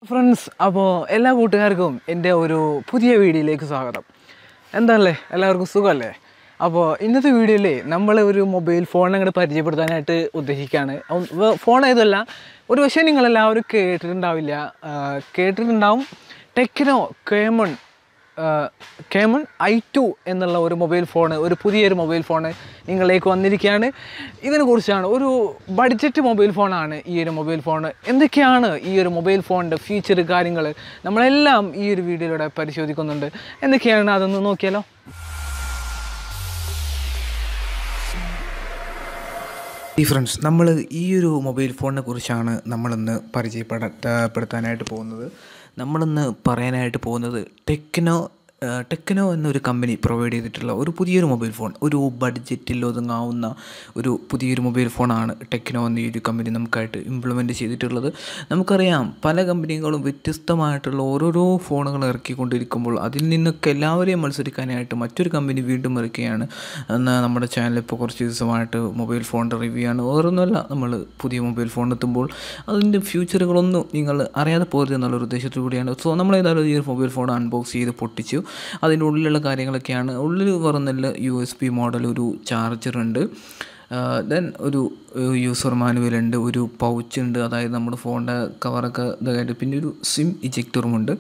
Friends, അപ്പോൾ എല്ലാ കൂട്ടുകാർക്കും എൻ്റെ ഒരു പുതിയ വീഡിയോയിലേക്ക് സ്വാഗതം. എന്താണല്ലേ, എല്ലാവർക്കും സുഖമല്ലേ? അപ്പോൾ ഇന്നത്തെ വീഡിയോയിൽ നമ്മൾ ഒരു മൊബൈൽ ഫോൺ അങ്ങോട്ട് പരിചയപ്പെടുത്താനായിട്ട് ഉദ്ദേശിക്കുകയാണ്. ഫോൺ ഏതല്ല, ഒരു പക്ഷേ നിങ്ങളെല്ലാവരും കേട്ടിട്ടുണ്ടാവും. ടെക്നോ കേമൺ i2 എന്നുള്ള ഒരു മൊബൈൽ ഫോണ്, ഒരു പുതിയൊരു മൊബൈൽ ഫോണ് നിങ്ങളിലേക്ക് വന്നിരിക്കുകയാണ്. ഇതിനെക്കുറിച്ചാണ്, ഒരു ബഡ്ജറ്റ് മൊബൈൽ ഫോണാണ് ഈ ഒരു മൊബൈൽ ഫോൺ. എന്തൊക്കെയാണ് ഈ ഒരു മൊബൈൽ ഫോണിൻ്റെ ഫീച്ചർ, കാര്യങ്ങൾ നമ്മളെല്ലാം ഈ ഒരു വീഡിയോയിലൂടെ പരിശോധിക്കുന്നുണ്ട്. എന്തൊക്കെയാണ് അതൊന്ന് നോക്കിയാലോ. ഫ്രണ്ട്സ്, നമ്മൾ ഈ ഒരു മൊബൈൽ ഫോണിനെ കുറിച്ചാണ് നമ്മളിന്ന് പരിചയപ്പെടുത്താനായിട്ട് പോകുന്നത്. നമ്മളിന്ന് പറയാനായിട്ട് പോകുന്നത് ടെക്നോ എന്നൊരു കമ്പനി പ്രൊവൈഡ് ചെയ്തിട്ടുള്ള ഒരു പുതിയൊരു മൊബൈൽ ഫോൺ, ഒരു ബഡ്ജറ്റിൽ ഒതുങ്ങാവുന്ന ഒരു പുതിയൊരു മൊബൈൽ ഫോണാണ് ടെക്നോ എന്ന ഈ ഒരു കമ്പനി നമുക്കായിട്ട് ഇംപ്ലിമെൻറ്റ് ചെയ്തിട്ടുള്ളത്. നമുക്കറിയാം, പല കമ്പനികളും വ്യത്യസ്തമായിട്ടുള്ള ഓരോരോ ഫോണുകൾ ഇറക്കിക്കൊണ്ടിരിക്കുമ്പോൾ അതിൽ നിന്നൊക്കെ എല്ലാവരെയും മത്സരിക്കാനായിട്ട് മറ്റൊരു കമ്പനി വീണ്ടും ഇറക്കുകയാണ്. എന്നാൽ നമ്മുടെ ചാനൽ ഇപ്പോൾ കുറച്ച് ദിവസമായിട്ട് മൊബൈൽ ഫോണിൻ്റെ റിവ്യൂ ആണ്. വേറൊന്നുമല്ല, നമ്മൾ പുതിയ മൊബൈൽ ഫോൺ എത്തുമ്പോൾ അതിൻ്റെ ഫ്യൂച്ചറുകളൊന്നും നിങ്ങൾ അറിയാതെ പോകരുത് എന്നുള്ളൊരു ഉദ്ദേശത്തോടു കൂടിയാണ്. സോ നമ്മളേതായാലും ഈ ഒരു മൊബൈൽ ഫോൺ അൺബോക്സ് ചെയ്ത് പൊട്ടിച്ചു. അതിൻ്റെ ഉള്ളിലുള്ള കാര്യങ്ങളൊക്കെയാണ്. ഉള്ളിൽ പറഞ്ഞില്ല, USB മോഡൽ ഒരു ചാർജറുണ്ട്, ദെൻ ഒരു യൂസർ മാനുവൽ ഉണ്ട്, ഒരു പൗച്ച് ഉണ്ട്, അതായത് നമ്മുടെ ഫോണിൻ്റെ കവറൊക്കെ ഇതായിട്ട്, പിന്നെ ഒരു സിം ഇജക്ടറുമുണ്ട്.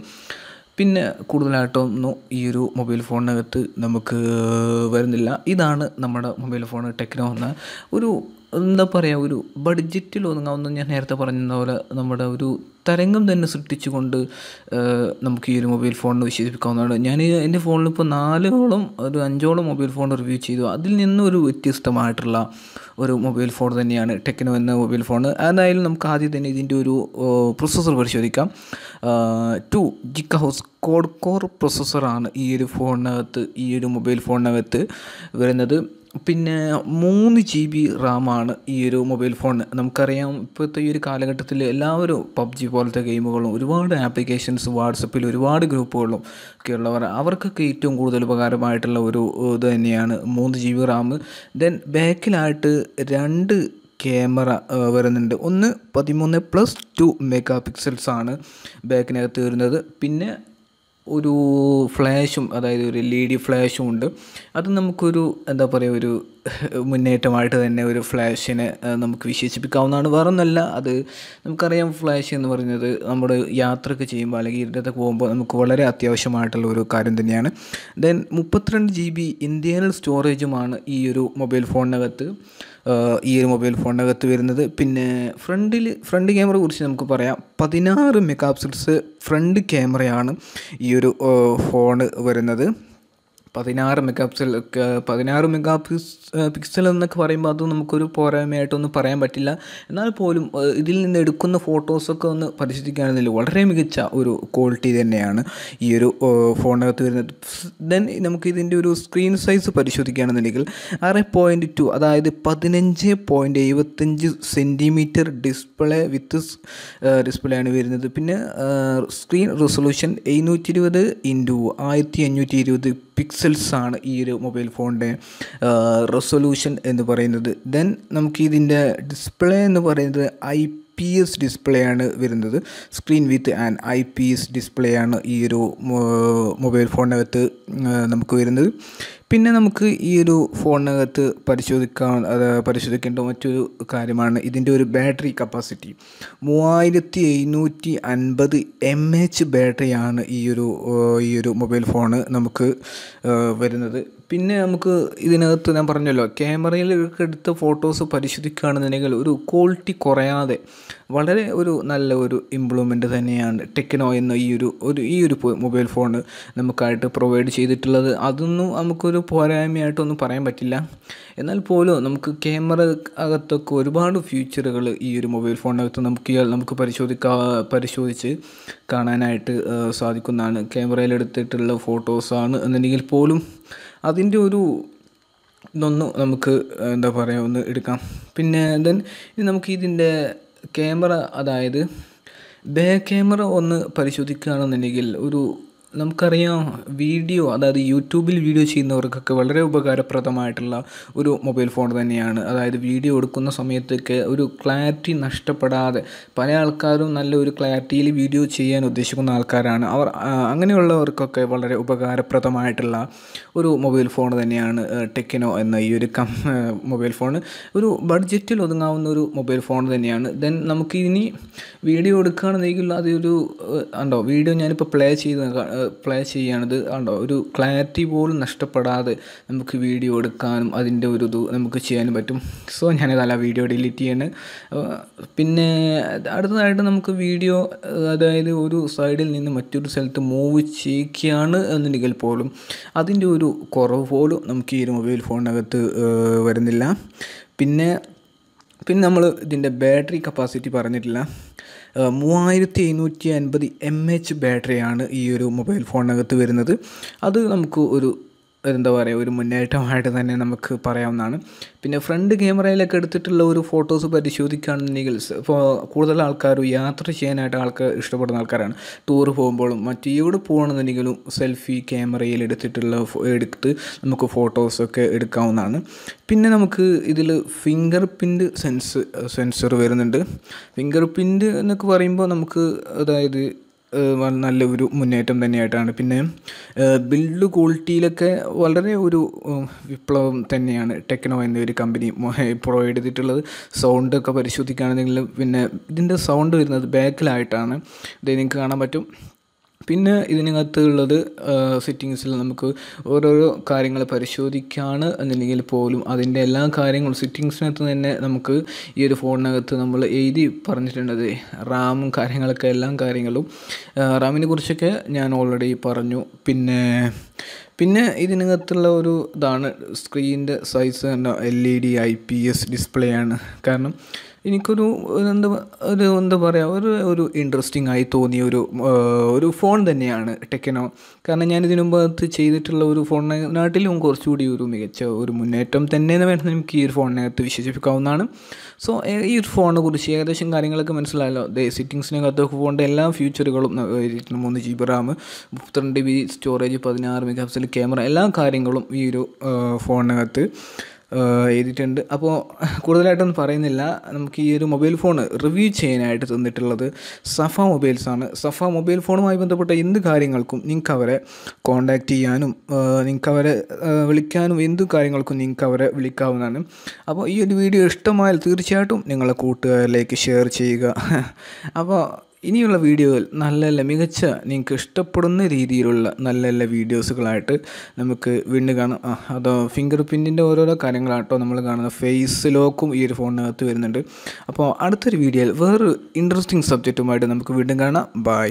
പിന്നെ കൂടുതലായിട്ടൊന്നും ഈ ഒരു മൊബൈൽ ഫോണിനകത്ത് നമുക്ക് വരുന്നില്ല. ഇതാണ് നമ്മുടെ മൊബൈൽ ഫോൺ ടെക്നോ എന്ന ഒരു എന്താ പറയുക, ഒരു ബഡ്ജറ്റിൽ ഒതുങ്ങാവുന്ന, ഞാൻ നേരത്തെ പറഞ്ഞ പോലെ നമ്മുടെ ഒരു തരംഗം തന്നെ സൃഷ്ടിച്ചുകൊണ്ട് നമുക്ക് ഈ ഒരു മൊബൈൽ ഫോണിന് വിശേഷിപ്പിക്കാവുന്നതാണ്. ഞാൻ എൻ്റെ ഫോണിൽ ഇപ്പോൾ 5ഓളം മൊബൈൽ ഫോൺ റിവ്യൂ ചെയ്തു. അതിൽ നിന്നൊരു വ്യത്യസ്തമായിട്ടുള്ള ഒരു മൊബൈൽ ഫോൺ തന്നെയാണ് ടെക്നോ എന്ന മൊബൈൽ ഫോൺ. അതായാലും നമുക്ക് ആദ്യം തന്നെ ഇതിൻ്റെ ഒരു പ്രൊസസ്സർ പരിശോധിക്കാം. 2 GHz ക്വാഡ് കോർ പ്രൊസസ്സറാണ് ഈ ഒരു ഫോണിനകത്ത്, ഈ ഒരു മൊബൈൽ ഫോണിനകത്ത് വരുന്നത്. പിന്നെ 3 GB റാമാണ് ഈ ഒരു മൊബൈൽ ഫോണിന്. നമുക്കറിയാം, ഇപ്പോഴത്തെ ഈ ഒരു കാലഘട്ടത്തിൽ എല്ലാവരും PUBG പോലത്തെ ഗെയിമുകളും ഒരുപാട് ആപ്ലിക്കേഷൻസ്, വാട്സപ്പിൽ ഒരുപാട് ഗ്രൂപ്പുകളും ഒക്കെ ഉള്ളവർ, അവർക്കൊക്കെ ഏറ്റവും കൂടുതൽ ഉപകാരമായിട്ടുള്ള ഒരു ഇത് തന്നെയാണ് 3 GB റാം. ദെൻ ബാക്കിലായിട്ട് 2 ക്യാമറ വരുന്നുണ്ട്. ഒന്ന് 13+2 MP ആണ് ബാക്കിനകത്ത് വരുന്നത്. പിന്നെ ഒരു ഫ്ലാഷും, അതായത് ഒരു LED ഫ്ലാഷും ഉണ്ട്. അത് നമുക്കൊരു എന്താ പറയുക, ഒരു മുന്നേറ്റമായിട്ട് തന്നെ ഒരു ഫ്ലാഷിനെ നമുക്ക് വിശേഷിപ്പിക്കാവുന്നതാണ്. വേറൊന്നല്ല, അത് നമുക്കറിയാം, ഫ്ലാഷ് എന്ന് പറയുന്നത് നമ്മുടെ യാത്രയൊക്കെ ചെയ്യുമ്പോൾ അല്ലെങ്കിൽ ഇരുട്ടത്തൊക്കെ പോകുമ്പോൾ നമുക്ക് വളരെ അത്യാവശ്യമായിട്ടുള്ള ഒരു കാര്യം തന്നെയാണ്. ദെൻ 32 GB ഇന്റേണൽ സ്റ്റോറേജുമാണ് ഈ ഒരു മൊബൈൽ ഫോണിനകത്ത് വരുന്നത്. പിന്നെ ഫ്രണ്ട് ക്യാമറ കുറിച്ച് നമുക്ക് പറയാം. 16 MP ഫ്രണ്ട് ക്യാമറയാണ് ഈ ഒരു ഫോണ് വരുന്നത്. 16 MP എന്നൊക്കെ പറയുമ്പോൾ അത് നമുക്കൊരു പോരായ്മയായിട്ടൊന്നും പറയാൻ പറ്റില്ല. എന്നാൽ പോലും ഇതിൽ നിന്ന് എടുക്കുന്ന ഫോട്ടോസൊക്കെ ഒന്ന് പരിശോധിക്കുകയാണെങ്കിൽ വളരെ മികച്ച ഒരു ക്വാളിറ്റി തന്നെയാണ് ഈ ഒരു ഫോണിനകത്ത് വരുന്നത്. ദെൻ നമുക്ക് ഇതിൻ്റെ ഒരു സ്ക്രീൻ സൈസ് പരിശോധിക്കുകയാണെന്നുണ്ടെങ്കിൽ 6.2, അതായത് 15.75 സെൻറ്റിമീറ്റർ ഡിസ്പ്ലേ ആണ് വരുന്നത്. പിന്നെ സ്ക്രീൻ റെസൊല്യൂഷൻ 720x1520 പിക്സൽസ് ആണ് ഈ ഒരു മൊബൈൽ ഫോണിൻ്റെ റെസൊല്യൂഷൻ എന്ന് പറയുന്നത്. ദെൻ നമുക്ക് ഇതിൻ്റെ ഡിസ്പ്ലേ എന്ന് പറയുന്നത് IPS ഡിസ്പ്ലേ ആണ് വരുന്നത്. Screen with and IPS display ആണ് ഈ ഒരു മൊബൈൽ ഫോണിനകത്ത് നമുക്ക് വരുന്നത്. പിന്നെ നമുക്ക് ഈ ഒരു ഫോണിനകത്ത് പരിശോധിക്കേണ്ട മറ്റൊരു കാര്യമാണ് ഇതിൻ്റെ ഒരു ബാറ്ററി കപ്പാസിറ്റി. 3750 mAh ബാറ്ററിയാണ് ഈ ഒരു മൊബൈൽ ഫോണ് നമുക്ക് വരുന്നത്. പിന്നെ നമുക്ക് ഇതിനകത്ത് ഞാൻ പറഞ്ഞല്ലോ, ക്യാമറയിൽ എടുത്ത ഫോട്ടോസ് പരിശോധിക്കുകയാണെന്നുണ്ടെങ്കിൽ ഒരു ക്വാളിറ്റി കുറയാതെ വളരെ ഒരു നല്ല ഒരു ഇംപ്രൂവ്മെൻറ്റ് തന്നെയാണ് ടെക്നോ എന്ന ഈ ഒരു മൊബൈൽ ഫോൺ നമുക്കായിട്ട് പ്രൊവൈഡ് ചെയ്തിട്ടുള്ളത്. അതൊന്നും നമുക്കൊരു പോരായ്മയായിട്ടൊന്നും പറയാൻ പറ്റില്ല. എന്നാൽ പോലും നമുക്ക് ക്യാമറ അകത്തൊക്കെ ഒരുപാട് ഫീച്ചറുകൾ ഈ ഒരു മൊബൈൽ ഫോണിനകത്ത് നമുക്ക് പരിശോധിച്ച് കാണാനായിട്ട് സാധിക്കുന്നതാണ്. ക്യാമറയിലെടുത്തിട്ടുള്ള ഫോട്ടോസാണ് എന്നുണ്ടെങ്കിൽ പോലും അതിൻ്റെ ഒരു ഇതൊന്ന് നമുക്ക് എന്താ പറയുക, ഒന്ന് എടുക്കാം. പിന്നെ ദെൻ നമുക്ക് ഇതിൻ്റെ ക്യാമറ, അതായത് ബാക്ക് ക്യാമറ ഒന്ന് പരിശോധിക്കുകയാണെന്നുണ്ടെങ്കിൽ ഒരു നമുക്കറിയാം വീഡിയോ, അതായത് യൂട്യൂബിൽ വീഡിയോ ചെയ്യുന്നവർക്കൊക്കെ വളരെ ഉപകാരപ്രദമായിട്ടുള്ള ഒരു മൊബൈൽ ഫോൺ തന്നെയാണ്. അതായത് വീഡിയോ എടുക്കുന്ന സമയത്തൊക്കെ ഒരു ക്ലാരിറ്റി നഷ്ടപ്പെടാതെ, പല ആൾക്കാരും നല്ലൊരു ക്ലാരിറ്റിയിൽ വീഡിയോ ചെയ്യാൻ ഉദ്ദേശിക്കുന്ന ആൾക്കാരാണ്. അങ്ങനെയുള്ളവർക്കൊക്കെ വളരെ ഉപകാരപ്രദമായിട്ടുള്ള ഒരു മൊബൈൽ ഫോൺ തന്നെയാണ് ടെക്നോ എന്ന ഈ ഒരു മൊബൈൽ ഫോൺ. ഒരു ബഡ്ജറ്റിൽ ഒതുങ്ങാവുന്ന ഒരു മൊബൈൽ ഫോൺ തന്നെയാണ്. ദെൻ നമുക്ക് ഇനി വീഡിയോ എടുക്കുകയാണെന്നെങ്കിൽ അതൊരു ഉണ്ടോ വീഡിയോ ഞാനിപ്പോൾ പ്ലേ ചെയ്യുകയാണിത് ഉണ്ടോ, ഒരു ക്ലാരിറ്റി പോലും നഷ്ടപ്പെടാതെ നമുക്ക് വീഡിയോ എടുക്കാനും അതിൻ്റെ ഒരു ഇത് നമുക്ക് ചെയ്യാനും പറ്റും. സോ ഞാനിതല്ല വീഡിയോ ഡിലീറ്റ് ചെയ്യാണ്. പിന്നെ അടുത്തതായിട്ട് നമുക്ക് വീഡിയോ, അതായത് ഒരു സൈഡിൽ നിന്ന് മറ്റൊരു സ്ഥലത്ത് മൂവ് ചെയ്യിക്കുകയാണ് എന്നുണ്ടെങ്കിൽ പോലും അതിൻ്റെ ഒരു കുറവ് പോലും നമുക്ക് ഈ ഒരു മൊബൈൽ ഫോണിനകത്ത് വരുന്നില്ല. പിന്നെ നമ്മൾ ഇതിൻ്റെ ബാറ്ററി കപ്പാസിറ്റി പറഞ്ഞിട്ടില്ല. 3750 mAh ബാറ്ററിയാണ് ഈ ഒരു മൊബൈൽ ഫോണിനകത്ത് വരുന്നത്. അത് നമുക്ക് എന്താ പറയുക, ഒരു മുന്നേറ്റമായിട്ട് തന്നെ നമുക്ക് പറയാവുന്നതാണ്. പിന്നെ ഫ്രണ്ട് ക്യാമറയിലൊക്കെ എടുത്തിട്ടുള്ള ഒരു ഫോട്ടോസ് പരിശോധിക്കുകയാണെന്നുണ്ടെങ്കിൽ ഇപ്പോൾ കൂടുതൽ ആൾക്കാരും യാത്ര ചെയ്യാനായിട്ട് ഇഷ്ടപ്പെടുന്ന ആൾക്കാരാണ്. ടൂർ പോകുമ്പോഴും എവിടെ പോകണമെന്നുണ്ടെങ്കിലും സെൽഫി ക്യാമറയിൽ എടുത്ത് നമുക്ക് ഫോട്ടോസൊക്കെ എടുക്കാവുന്നതാണ്. പിന്നെ നമുക്ക് ഇതിൽ ഫിംഗർ പ്രിൻറ്റ് സെൻസർ വരുന്നുണ്ട്. ഫിംഗർ പ്രിൻറ്റ് എന്നൊക്കെ പറയുമ്പോൾ നമുക്ക് അതായത് നല്ലൊരു മുന്നേറ്റം തന്നെയായിട്ടാണ്. പിന്നെ ബിൽഡ് ക്വാളിറ്റിയിലൊക്കെ വളരെ ഒരു വിപ്ലവം തന്നെയാണ് ടെക്നോ എന്നൊരു കമ്പനി പ്രൊവൈഡ് ചെയ്തിട്ടുള്ളത്. സൗണ്ടൊക്കെ പരിശോധിക്കുകയാണെന്നുണ്ടെങ്കിൽ പിന്നെ ഇതിൻ്റെ സൗണ്ട് വരുന്നത് ബാക്കിലായിട്ടാണ്, ഇത് നിങ്ങൾക്ക് കാണാൻ പറ്റും. പിന്നെ ഇതിനകത്തുള്ളത് സെറ്റിങ്സിൽ നമുക്ക് ഓരോരോ കാര്യങ്ങൾ പരിശോധിക്കുകയാണ് എന്നുണ്ടെങ്കിൽ പോലും അതിൻ്റെ എല്ലാ കാര്യങ്ങളും സെറ്റിങ്സിനകത്ത് തന്നെ നമുക്ക് ഈ ഒരു ഫോണിനകത്ത് നമ്മൾ എഴുതി പറഞ്ഞിട്ടുണ്ടത്. റാമും കാര്യങ്ങളൊക്കെ, എല്ലാ കാര്യങ്ങളും റാമിനെ കുറിച്ചൊക്കെ ഞാൻ ഓൾറെഡി പറഞ്ഞു. പിന്നെ ഇതിനകത്തുള്ള ഒരു ഇതാണ് സ്ക്രീനിൻ്റെ സൈസ്, LED IPS ഡിസ്പ്ലേ ആണ്. കാരണം എനിക്കൊരു എന്താ പറയുക, ഒരു ഇൻട്രസ്റ്റിംഗ് ആയി തോന്നിയ ഒരു ഫോൺ തന്നെയാണ് ടെക്നോ. കാരണം ഞാനിതിനു മുമ്പ് ചെയ്തിട്ടുള്ള ഒരു ഫോണിനാട്ടിലും കുറച്ചുകൂടി ഒരു മികച്ച ഒരു മുന്നേറ്റം തന്നെയെന്ന് വേണം നമുക്ക് ഈ ഒരു ഫോണിനകത്ത് വിശേഷിപ്പിക്കാവുന്നതാണ്. സോ ഈ ഒരു ഫോണിനെ കുറിച്ച് ഏകദേശം കാര്യങ്ങളൊക്കെ മനസ്സിലായല്ലോ. സെറ്റിങ്സിനകത്ത് ഫോണിൻ്റെ എല്ലാ ഫീച്ചറുകളും 3 GB Ram, 32 GB storage, 16 MP camera, എല്ലാ കാര്യങ്ങളും ഈ ഒരു ഫോണിനകത്ത് എഴുതിയിട്ടുണ്ട്. അപ്പോൾ കൂടുതലായിട്ടൊന്നും പറയുന്നില്ല. നമുക്ക് ഈ ഒരു മൊബൈൽ ഫോൺ റിവ്യൂ ചെയ്യാനായിട്ട് തന്നിട്ടുള്ളത് സഫ മൊബൈൽസാണ്. സഫ മൊബൈൽ ഫോണുമായി ബന്ധപ്പെട്ട എന്ത് കാര്യങ്ങൾക്കും നിങ്ങൾക്ക് അവരെ കോൺടാക്റ്റ് ചെയ്യാനും നിങ്ങൾക്ക് അവരെ വിളിക്കാനും എന്ത് കാര്യങ്ങൾക്കും നിങ്ങൾക്ക് അവരെ വിളിക്കാവുന്നതാണ്. അപ്പോൾ ഈ ഒരു വീഡിയോ ഇഷ്ടമായാൽ തീർച്ചയായിട്ടും നിങ്ങളുടെ കൂട്ടുകാരിലേക്ക് ഷെയർ ചെയ്യുക. അപ്പോൾ ഇനിയുള്ള വീഡിയോകൾ നല്ല മികച്ച നിങ്ങൾക്ക് ഇഷ്ടപ്പെടുന്ന രീതിയിലുള്ള നല്ല വീഡിയോസുകളായിട്ട് നമുക്ക് വീണ്ടും കാണാം. അതോ ഫിംഗർ പ്രിൻറ്റിൻ്റെ ഓരോരോ കാര്യങ്ങളാട്ടോ നമ്മൾ കാണുന്ന ഫേസ് ലോക്കും ഈ ഒരു ഫോണിനകത്ത് വരുന്നുണ്ട്. അപ്പോൾ അടുത്തൊരു വീഡിയോയിൽ വേറൊരു ഇൻട്രസ്റ്റിംഗ് സബ്ജക്റ്റുമായിട്ട് നമുക്ക് വീണ്ടും കാണാം. ബൈ.